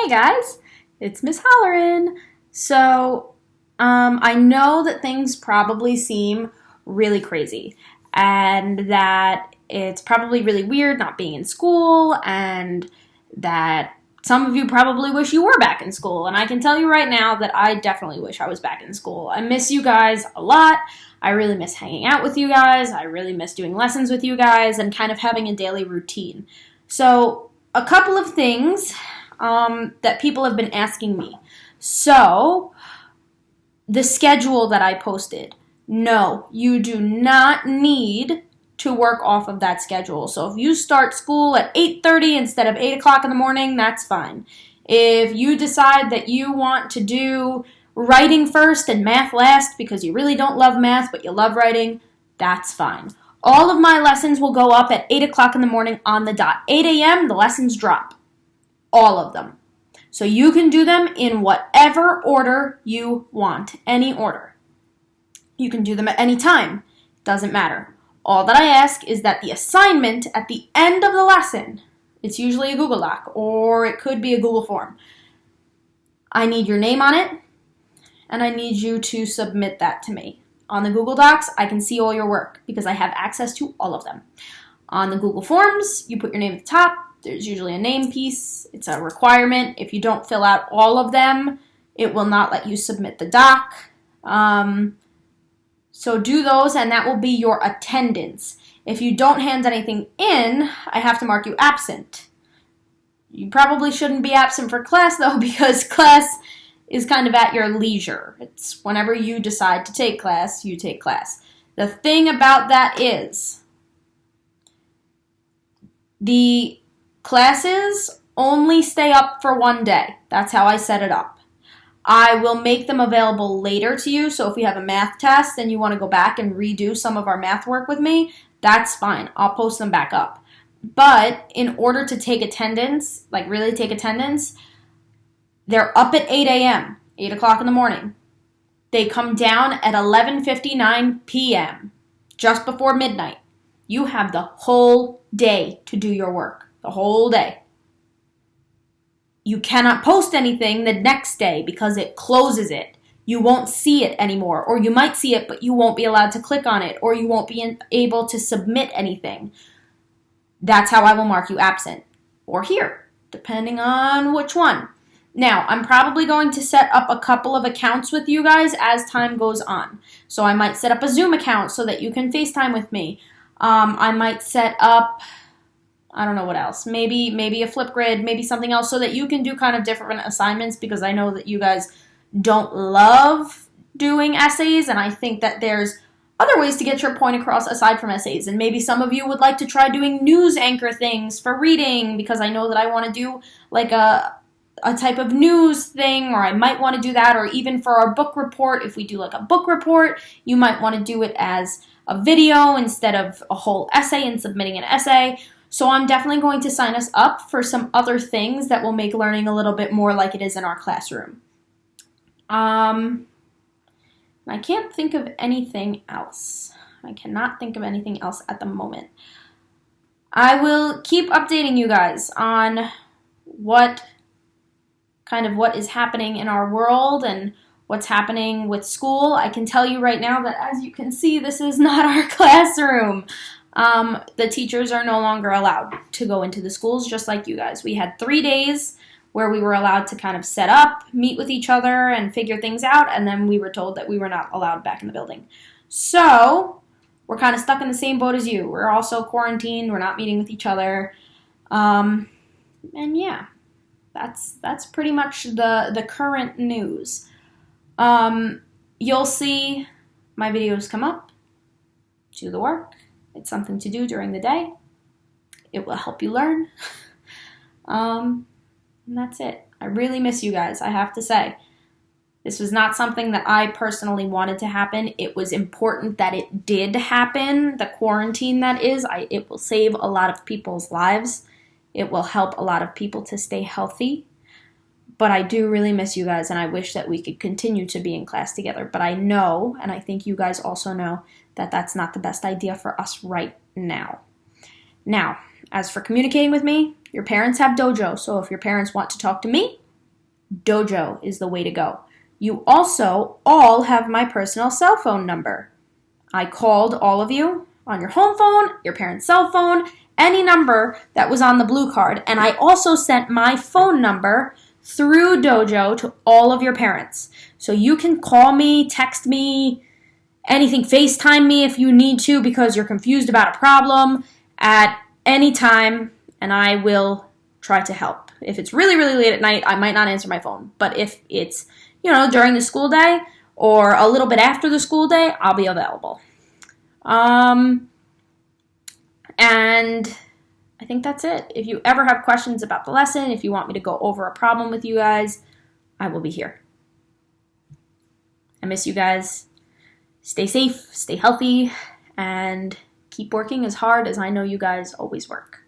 Hey guys, it's Miss Hollerin. I know that things probably seem really crazy and that it's probably really weird not being in school and that some of you probably wish you were back in school. And I can tell you right now that I definitely wish I was back in school. I miss you guys a lot. I really miss hanging out with you guys. I really miss doing lessons with you guys and kind of having a daily routine. So, a couple of things that people have been asking me. So, the schedule that I posted. No, you do not need to work off of that schedule. So if you start school at 8:30 instead of 8 o'clock in the morning, that's fine. If you decide that you want to do writing first and math last because you really don't love math but you love writing, that's fine. All of my lessons will go up at 8 o'clock in the morning on the dot. 8 a.m., the lessons drop. All of them. So you can do them in whatever order you want. Any order. You can do them at any time. Doesn't matter. All that I ask is that the assignment at the end of the lesson, it's usually a Google Doc or it could be a Google form. I need your name on it and I need you to submit that to me. On the Google Docs, I can see all your work because I have access to all of them. On the Google Forms, you put your name at the top. There's usually a name piece. It's a requirement. If you don't fill out all of them, it will not let you submit the doc. So do those, and that will be your attendance. If you don't hand anything in, I have to mark you absent. You probably shouldn't be absent for class, though, because class is kind of at your leisure. It's whenever you decide to take class, you take class. The thing about that is the classes only stay up for one day. That's how I set it up. I will make them available later to you, so if we have a math test and you want to go back and redo some of our math work with me, that's fine. I'll post them back up. But in order to take attendance, like really take attendance, they're up at 8 a.m., 8 o'clock in the morning. They come down at 11:59 p.m., just before midnight. You have the whole day to do your work. The whole day. You cannot post anything the next day because it closes it. You won't see it anymore, or you might see it, but you won't be allowed to click on it, or you won't be able to submit anything. That's how I will mark you absent, or here, depending on which one. Now, I'm probably going to set up a couple of accounts with you guys as time goes on. So I might set up a Zoom account so that you can FaceTime with me. I might set up, I don't know what else, maybe a Flipgrid, maybe something else so that you can do kind of different assignments because I know that you guys don't love doing essays and I think that there's other ways to get your point across aside from essays. And maybe some of you would like to try doing news anchor things for reading because I know that I want to do like a type of news thing, or I might want to do that, or even for our book report, if we do like a book report, you might want to do it as a video instead of a whole essay and submitting an essay. So I'm definitely going to sign us up for some other things that will make learning a little bit more like it is in our classroom. I can't think of anything else. I cannot think of anything else at the moment. I will keep updating you guys on what is happening in our world and what's happening with school. I can tell you right now that, as you can see, this is not our classroom. The teachers are no longer allowed to go into the schools, just like you guys. We had 3 days where we were allowed to kind of set up, meet with each other, and figure things out, and then we were told that we were not allowed back in the building. So, we're kind of stuck in the same boat as you. We're also quarantined, we're not meeting with each other, and yeah, that's pretty much the current news. You'll see my videos come up, do the work. It's something to do during the day. It will help you learn. And that's it. I really miss you guys, I have to say. This was not something that I personally wanted to happen. It was important that it did happen. The quarantine, that is. It will save a lot of people's lives. It will help a lot of people to stay healthy. But I do really miss you guys, and I wish that we could continue to be in class together. But I know, and I think you guys also know, that that's not the best idea for us right now. Now, as for communicating with me, your parents have Dojo, so if your parents want to talk to me, Dojo is the way to go. You also all have my personal cell phone number. I called all of you on your home phone, your parents' cell phone, any number that was on the blue card. And I also sent my phone number through Dojo to all of your parents. So you can call me, text me, anything, FaceTime me if you need to because you're confused about a problem at any time, and I will try to help. If it's really, really late at night, I might not answer my phone. But if it's, during the school day or a little bit after the school day, I'll be available. And I think that's it. If you ever have questions about the lesson, if you want me to go over a problem with you guys, I will be here. I miss you guys. Stay safe, stay healthy, and keep working as hard as I know you guys always work.